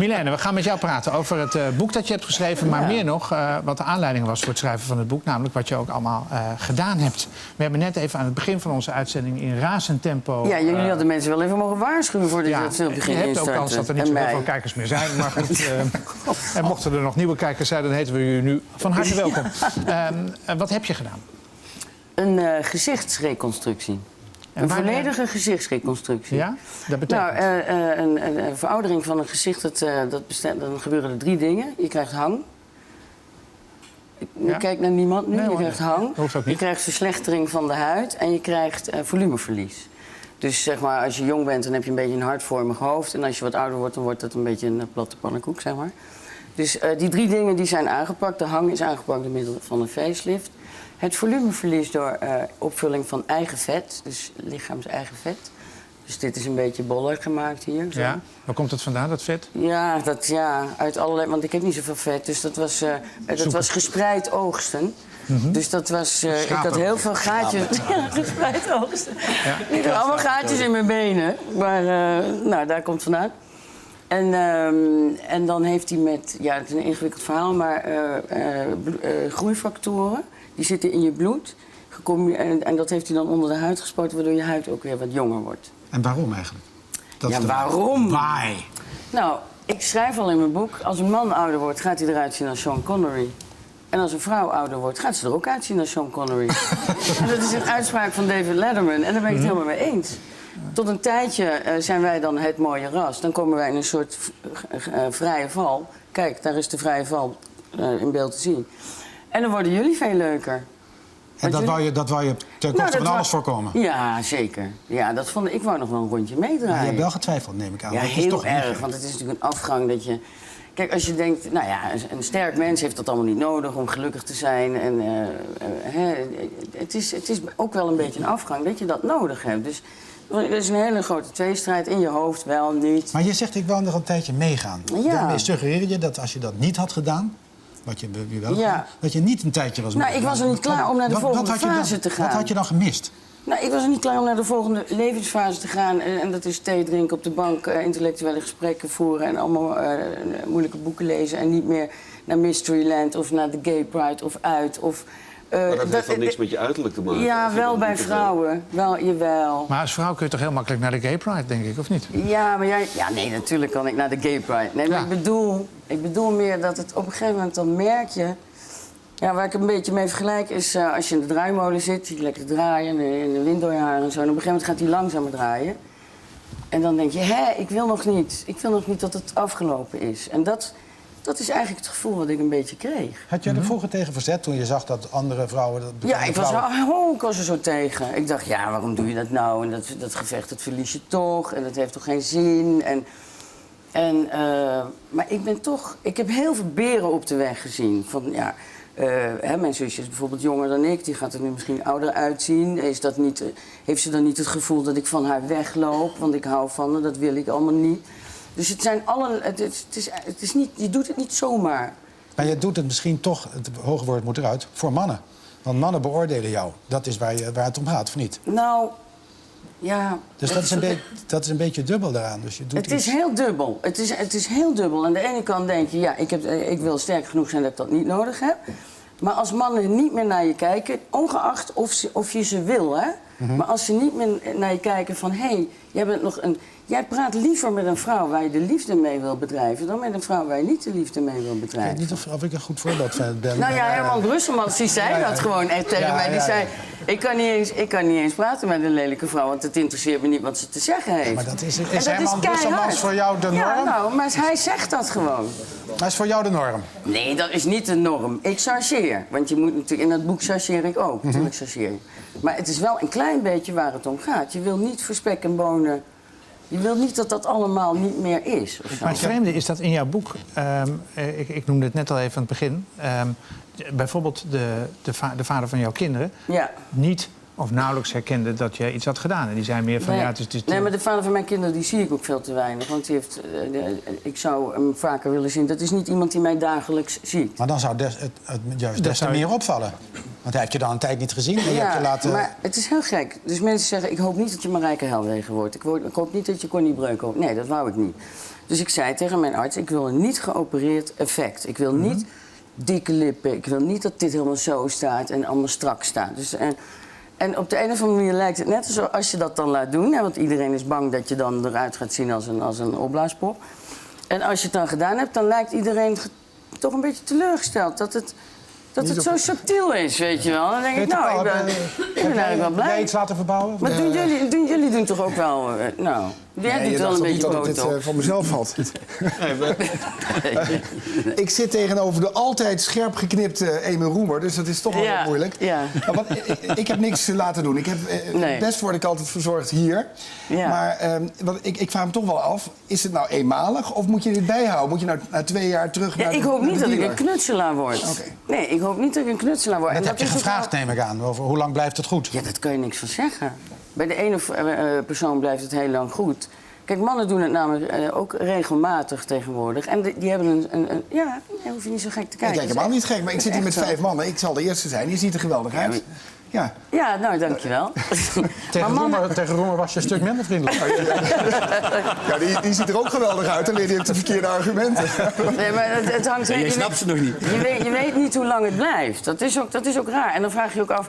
Milène, we gaan met jou praten over het boek dat je hebt geschreven... maar meer nog wat de aanleiding was voor het schrijven van het boek... namelijk wat je ook allemaal gedaan hebt. We hebben net even aan het begin van onze uitzending in razend tempo... Ja, jullie hadden mensen wel even mogen waarschuwen voor dit filmpje ging je hebt instarten. ook kans dat er niet zoveel kijkers meer zijn. Maar goed, en mochten er nog nieuwe kijkers zijn... dan heten we u nu van harte welkom. Wat heb je gedaan? Een gezichtsreconstructie. Een volledige gezichtsreconstructie. Ja? Dat betekent? Nou, een veroudering van een gezicht, dan gebeuren er 3 dingen. Je krijgt hang. Je kijkt naar niemand nu, Nee, je krijgt hang. Hoeft ook niet. Je krijgt verslechtering van de huid en je krijgt volumeverlies. Dus zeg maar, als je jong bent, dan heb je een beetje een hartvormig hoofd. En als je wat ouder wordt, dan wordt het een beetje een platte pannenkoek, zeg maar. Dus die 3 dingen die zijn aangepakt. De hang is aangepakt door middel van een facelift. Het volumeverlies door opvulling van eigen vet, dus lichaams-eigen vet. Dus dit is een beetje boller gemaakt hier. Zo. Ja, waar komt het vandaan, dat vet? Ja, uit allerlei, want ik heb niet zoveel vet, dus dat was gespreid oogsten. Dus dat was, ik had heel veel gaatjes. Ja, gespreid oogsten. Ja. Ik had allemaal gaatjes in mijn benen, maar nou, daar komt het vandaan. En dan heeft hij met, ja, het is een ingewikkeld verhaal, maar groeifactoren. Die zitten in je bloed. En dat heeft hij dan onder de huid gespoten, waardoor je huid ook weer wat jonger wordt. En waarom eigenlijk? Waarom? Why? Nou, ik schrijf al in mijn boek, als een man ouder wordt, gaat hij eruit zien als Sean Connery. En als een vrouw ouder wordt, gaat ze er ook uitzien als Sean Connery. En dat is een uitspraak van David Letterman. En daar ben ik het helemaal mee eens. Tot een tijdje zijn wij dan het mooie ras. Dan komen wij in een soort vrije val. Kijk, daar is de vrije val in beeld te zien. En dan worden jullie veel leuker. En dat wou je ten koste van alles voorkomen? Ja, zeker. Ja, ik wou nog wel een rondje meedraaien. Je hebt wel getwijfeld, neem ik aan. Ja, dat is heel toch erg, want het is natuurlijk een afgang dat je... Kijk, als je denkt, nou ja, een sterk mens heeft dat allemaal niet nodig om gelukkig te zijn. En het is ook wel een beetje een afgang dat je dat nodig hebt. Dus er is een hele grote tweestrijd in je hoofd, wel, niet. Maar je zegt, ik wou nog een tijdje meegaan. Ja. Daarmee suggereer je dat als je dat niet had gedaan... Wat je wel gedaan, dat je niet een tijdje was Nou, ik was er niet klaar om naar de volgende fase te gaan. Wat had je dan gemist? Nou, ik was er niet klaar om naar de volgende levensfase te gaan. En dat is thee drinken op de bank, intellectuele gesprekken voeren... en allemaal moeilijke boeken lezen. En niet meer naar Mysteryland of naar de Gay Pride of uit. Maar dat heeft dan niks met je uiterlijk te maken? Ja, wel bij vrouwen. Wel, jawel. Maar als vrouw kun je toch heel makkelijk naar de Gay Pride, denk ik, of niet? Ja, maar nee, natuurlijk kan ik naar de Gay Pride. Nee, maar ik bedoel meer dat het op een gegeven moment dan merk je... Ja, waar ik een beetje mee vergelijk is als je in de draaimolen zit, je lekker draaien in de wind door je haar en zo. En op een gegeven moment gaat hij langzamer draaien. En dan denk je, ik wil nog niet. Ik wil nog niet dat het afgelopen is. En dat is eigenlijk het gevoel wat ik een beetje kreeg. Had je er vroeger tegen verzet toen je zag dat andere vrouwen... Ja, ik was er zo tegen. Ik dacht, ja, waarom doe je dat nou? En dat gevecht, dat verlies je toch. En dat heeft toch geen zin. Maar ik heb heel veel beren op de weg gezien. Van, ja, mijn zusje is bijvoorbeeld jonger dan ik. Die gaat er nu misschien ouder uitzien. Heeft ze dan niet het gevoel dat ik van haar wegloop? Want ik hou van haar, dat wil ik allemaal niet. Dus je doet het niet zomaar. Maar je doet het misschien toch, het hoge woord moet eruit, voor mannen. Want mannen beoordelen jou. Dat is waar het om gaat, of niet? Nou, ja... Dus dat is een beetje dubbel daaraan. Dus je doet het is heel dubbel. Het is heel dubbel. Aan de ene kant denk je, ja, ik wil sterk genoeg zijn dat ik dat niet nodig heb. Maar als mannen niet meer naar je kijken, ongeacht of je ze wil, hè... Maar als ze niet meer naar je kijken van... Jij praat liever met een vrouw waar je de liefde mee wil bedrijven... dan met een vrouw waar je niet de liefde mee wil bedrijven. Ik weet niet of ik een goed voorbeeld ben. Nou ja, Herman Brusselmans die zei dat gewoon echt tegen mij. Die zei, ik kan niet eens praten met een lelijke vrouw... want het interesseert me niet wat ze te zeggen heeft. Ja, maar dat is Herman Brusselmans voor jou de norm? Ja, nou, maar hij zegt dat gewoon. Maar is voor jou de norm? Nee, dat is niet de norm. Ik chargeer. Want je moet natuurlijk, in dat boek chargeer ik ook. Natuurlijk chargeer ik. Maar het is wel een klein beetje waar het om gaat. Je wil niet voor spek en bonen... Je wilt niet dat dat allemaal niet meer is. Maar het vreemde is dat in jouw boek... ik noemde het net al even aan het begin... bijvoorbeeld de vader van jouw kinderen... niet of nauwelijks herkende dat je iets had gedaan. En die zei meer van... Nee, ja, het is nee, maar de vader van mijn kinderen die zie ik ook veel te weinig. Want die heeft, ik zou hem vaker willen zien. Dat is niet iemand die mij dagelijks ziet. Maar dan zou het juist des te meer opvallen. Want hij heeft je dan een tijd niet gezien en je hebt je laten... maar het is heel gek. Dus mensen zeggen, ik hoop niet dat je Marijke Helwegen wordt. Ik hoop niet dat je Connie Breuk wordt. Nee, dat wou ik niet. Dus ik zei tegen mijn arts, ik wil een niet geopereerd effect. Ik wil niet dikke lippen. Ik wil niet dat dit helemaal zo staat en allemaal strak staat. Dus, en op de een of andere manier lijkt het net alsof als je dat dan laat doen... Hè, want iedereen is bang dat je dan eruit gaat zien als een opblaaspop. En als je het dan gedaan hebt, dan lijkt iedereen toch een beetje teleurgesteld... dat het zo subtiel is, weet je wel. Dan denk ik, nou, ik ben eigenlijk wel blij. Jij iets laten verbouwen? Maar jullie doen toch ook wel... jij doet wel een beetje botox. Dat het van mezelf valt. Ik zit tegenover de altijd scherp geknipte Emil Roemer, dus dat is toch wel wat moeilijk. Ja. Maar ik heb niks laten doen. Best word ik altijd verzorgd hier. Ja. Maar ik vraag me toch wel af, is het nou eenmalig of moet je dit bijhouden? Moet je nou na 2 jaar terug naar ik hoop niet dat ik een knutselaar word. Okay. Nee, ik hoop niet dat ik een knutselaar word. Dat heb je gevraagd, neem ik aan. Over hoe lang blijft het goed? Ja, daar kun je niks van zeggen. Bij de ene persoon blijft het heel lang goed. Kijk, mannen doen het namelijk ook regelmatig tegenwoordig. En die hebben ja, dan hoef je niet zo gek te kijken. Ik kijk helemaal niet gek, maar ik zit hier met 5 mannen. Ik zal de eerste zijn. Je ziet er geweldig uit. Ja, nou, dankjewel. Tegen Roemer was je een stuk minder vriendelijk. Ja, die ziet er ook geweldig uit. Alleen die heeft de verkeerde argumenten. Nee, maar het hangt... Je snapt ze nog niet. Je weet niet hoe lang het blijft. Dat is ook raar. En dan vraag je ook af...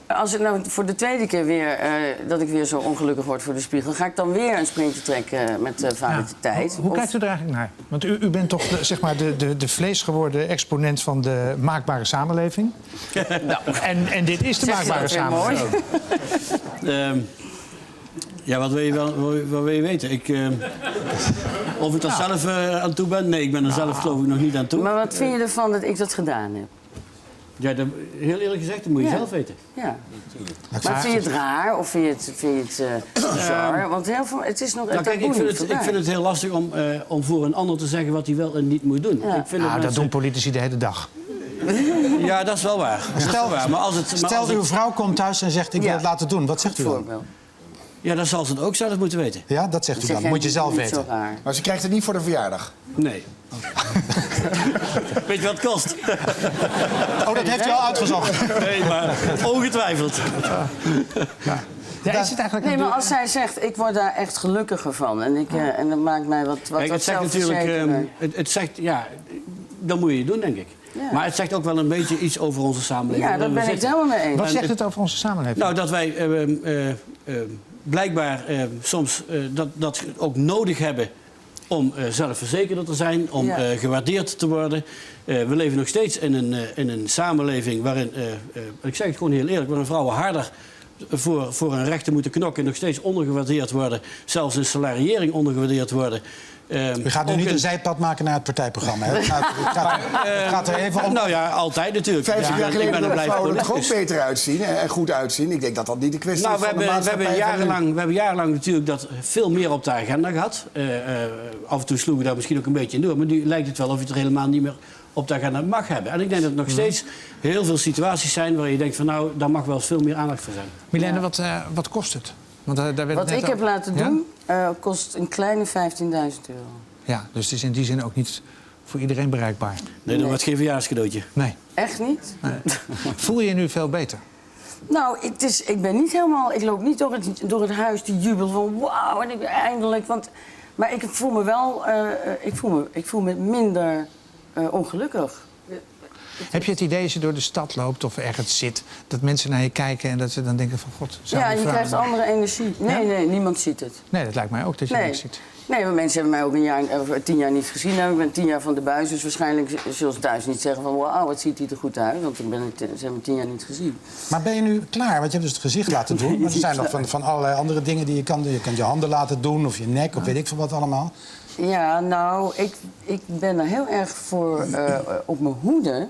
Als ik nou voor de tweede keer weer dat ik weer zo ongelukkig word voor de spiegel... ga ik dan weer een sprintje trekken met validiteit? Hoe kijkt u er eigenlijk naar? Want u bent toch de vleesgeworden exponent van de maakbare samenleving. Nou. En dit is de maakbare samenleving. Ja, wat wil je weten? Of ik er zelf aan toe ben? Nee, ik ben er zelf geloof ik nog niet aan toe. Maar wat vind je ervan dat ik dat gedaan heb? Ja, heel eerlijk gezegd, dat moet je zelf weten. Ja. Maar vind je het raar of vind je het bizar? Want heel veel, het is nog een taboe. Ik vind het heel lastig om voor een ander te zeggen wat hij wel en niet moet doen. Ja. Dat doen politici de hele dag. Ja, dat is wel waar. Stel uw vrouw komt thuis en zegt ik wil het laten doen. Wat zegt u dan? Ja, dan zal ze het ook zelf moeten weten. Ja, dat zegt u dan. Moet je zelf weten. Maar ze krijgt het niet voor de verjaardag? Nee. Weet je wat het kost? Oh, dat heeft u al uitgezocht. Nee, maar ongetwijfeld. Ja, is het eigenlijk nee, maar als zij zegt, ik word daar echt gelukkiger van. En dat maakt mij wat Kijk, het zegt natuurlijk, het zegt, ja, dat moet je doen, denk ik. Ja. Maar het zegt ook wel een beetje iets over onze samenleving. Ja, daar ben ik het helemaal mee eens. Wat zegt het over onze samenleving? Nou, dat wij blijkbaar soms dat ook nodig hebben om zelfverzekerder te zijn, om gewaardeerd te worden. We leven nog steeds in een samenleving waarin, ik zeg het gewoon heel eerlijk, waarin vrouwen harder voor hun rechten moeten knokken, nog steeds ondergewaardeerd worden, zelfs in salariëring ondergewaardeerd worden. U gaat nu niet een zijpad maken naar het partijprogramma. Hè? Het gaat er even om. Nou ja, altijd natuurlijk. 50 jaar geleden wilden vrouwen er toch ook beter uitzien en goed uitzien. Ik denk dat dat niet de kwestie is van de maatschappij. We hebben jarenlang natuurlijk dat veel meer op de agenda gehad. Af en toe sloegen we daar misschien ook een beetje in door. Maar nu lijkt het wel of je het er helemaal niet meer op de agenda mag hebben. En ik denk dat er nog steeds heel veel situaties zijn waar je denkt van nou, daar mag wel eens veel meer aandacht voor zijn. Milène, wat kost het? Want daar werd wat ik heb laten doen, kost een kleine €15.000. Ja, dus het is in die zin ook niet voor iedereen bereikbaar. Nee, dat wordt geen verjaarscadeautje. Nee. Echt niet? Nee. Voel je je nu veel beter? Nou, ik ben niet helemaal... Ik loop niet door het huis die jubel van wauw, en ik ben eindelijk... Maar ik voel me wel... ik voel me minder ongelukkig. Heb je het idee als je door de stad loopt of ergens zit, dat mensen naar je kijken en dat ze dan denken van god... Ja, je krijgt andere energie. Nee, niemand ziet het. Nee, dat lijkt mij ook dat je niks ziet. Nee, maar mensen hebben mij ook 10 jaar niet gezien. Nou, ik ben 10 jaar van de buis, dus waarschijnlijk zullen ze thuis niet zeggen van wauw, wat ziet hij er goed uit. Want ze hebben me 10 jaar niet gezien. Maar ben je nu klaar? Want je hebt dus het gezicht laten doen. Maar er zijn nog van allerlei andere dingen die je kan doen. Je kan je handen laten doen of je nek of weet ik veel wat allemaal. Ja, nou, ik ben er heel erg voor op mijn hoede.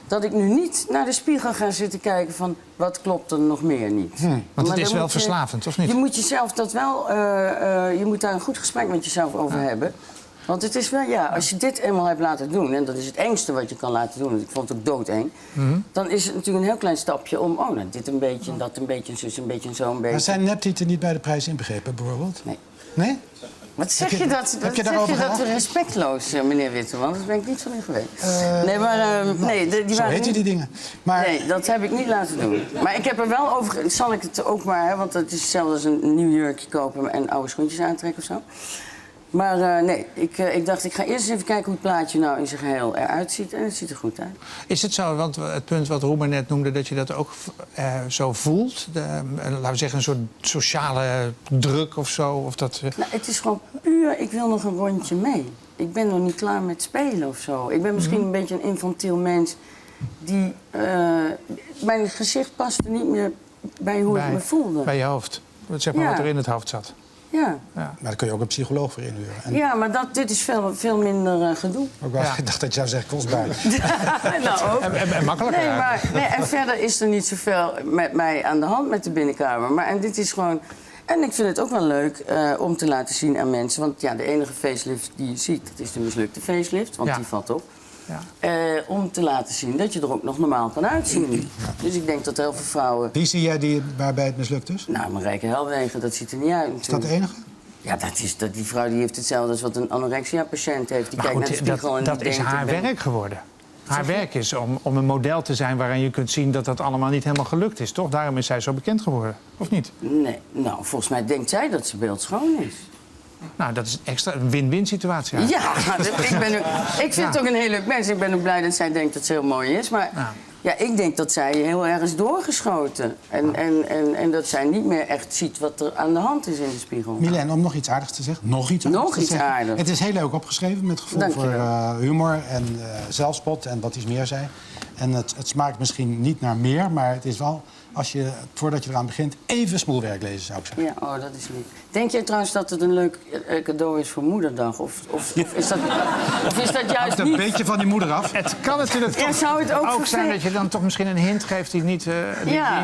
Dat ik nu niet naar de spiegel ga zitten kijken van wat klopt er nog meer niet. Want het is wel verslavend, of niet? Je moet jezelf dat wel, je moet daar een goed gesprek met jezelf over hebben. Want het is wel, ja, als je dit eenmaal hebt laten doen, en dat is het engste wat je kan laten doen, want ik vond het ook doodeng, dan is het natuurlijk een heel klein stapje om, oh, nou, dit een beetje en dat een beetje, en zus een beetje en zo een beetje. Maar zijn neptieten niet bij de prijs inbegrepen, bijvoorbeeld? Nee. Nee? Wat zeg je dat? Heb je daarover dat respectloos, meneer Witteman? Dat ben ik niet van u geweest. Nee, maar die zo heet die dingen. Maar... Nee, dat heb ik niet laten doen. Maar ik heb er wel over... Zal ik het ook maar... want het is hetzelfde als een nieuw jurkje kopen en oude schoentjes aantrekken of zo. Maar nee, ik dacht, ik ga eerst eens even kijken hoe het plaatje nou in zijn geheel eruit ziet. En het ziet er goed uit. Is het zo, want het punt wat Roemer net noemde, dat je dat ook zo voelt? Laten we zeggen, een soort sociale druk of zo? Of dat, Nou, het is gewoon puur, ik wil nog een rondje mee. Ik ben nog niet klaar met spelen of zo. Ik ben misschien een beetje een infantiel mens die... mijn gezicht paste niet meer bij hoe ik me voelde. Bij je hoofd. Zeg maar wat er in het hoofd zat. Ja. Maar daar kun je ook een psycholoog voor inhuren. Ja, maar dit is veel minder gedoe. Ook wel, ik dacht dat je zou zeggen kostbaar. Nou, ook. En makkelijker. En verder is er niet zoveel met mij aan de hand met de binnenkamer. En dit is gewoon... En ik vind het ook wel leuk om te laten zien aan mensen. Want ja, de enige facelift die je ziet, dat is de mislukte facelift. Want die valt op. Ja. Om te laten zien dat je er ook nog normaal kan uitzien. Ja. Dus ik denk dat heel veel vrouwen... Wie zie jij waarbij het mislukt is? Nou, Marijke Helwegen, dat ziet er niet uit. Is dat de enige? Ja, die vrouw die heeft hetzelfde als wat een anorexia-patiënt heeft. Die kijkt naar de spiegel en dat is haar werk geworden. Haar werk is om een model te zijn waarin je kunt zien dat dat allemaal niet helemaal gelukt is, toch? Daarom is zij zo bekend geworden, of niet? Nee, nou, volgens mij denkt zij dat ze beeldschoon is. Nou, dat is een win-win situatie. Ja, ik vind het ook een heel leuk mens. Ik ben ook blij dat zij denkt dat ze heel mooi is. Maar ja, ik denk dat zij heel erg is doorgeschoten. En dat zij niet meer echt ziet wat er aan de hand is in de spiegel. Milène, om nog iets aardigs te zeggen. Nog iets aardigs. Het is heel leuk opgeschreven met gevoel voor humor en zelfspot en wat iets meer zei. En het smaakt misschien niet naar meer, maar het is wel... voordat je eraan begint, even smoelwerk lezen, zou ik zeggen. Ja, oh, dat is lief. Denk jij trouwens dat het een leuk cadeau is voor Moederdag? Of is dat juist niet? Een beetje van die moeder af. Het kan natuurlijk ook zijn dat je dan toch misschien een hint geeft die niet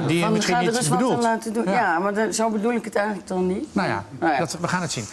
die je misschien niet bedoelt. Ja, maar zo bedoel ik het eigenlijk dan niet. Nou ja, we gaan het zien.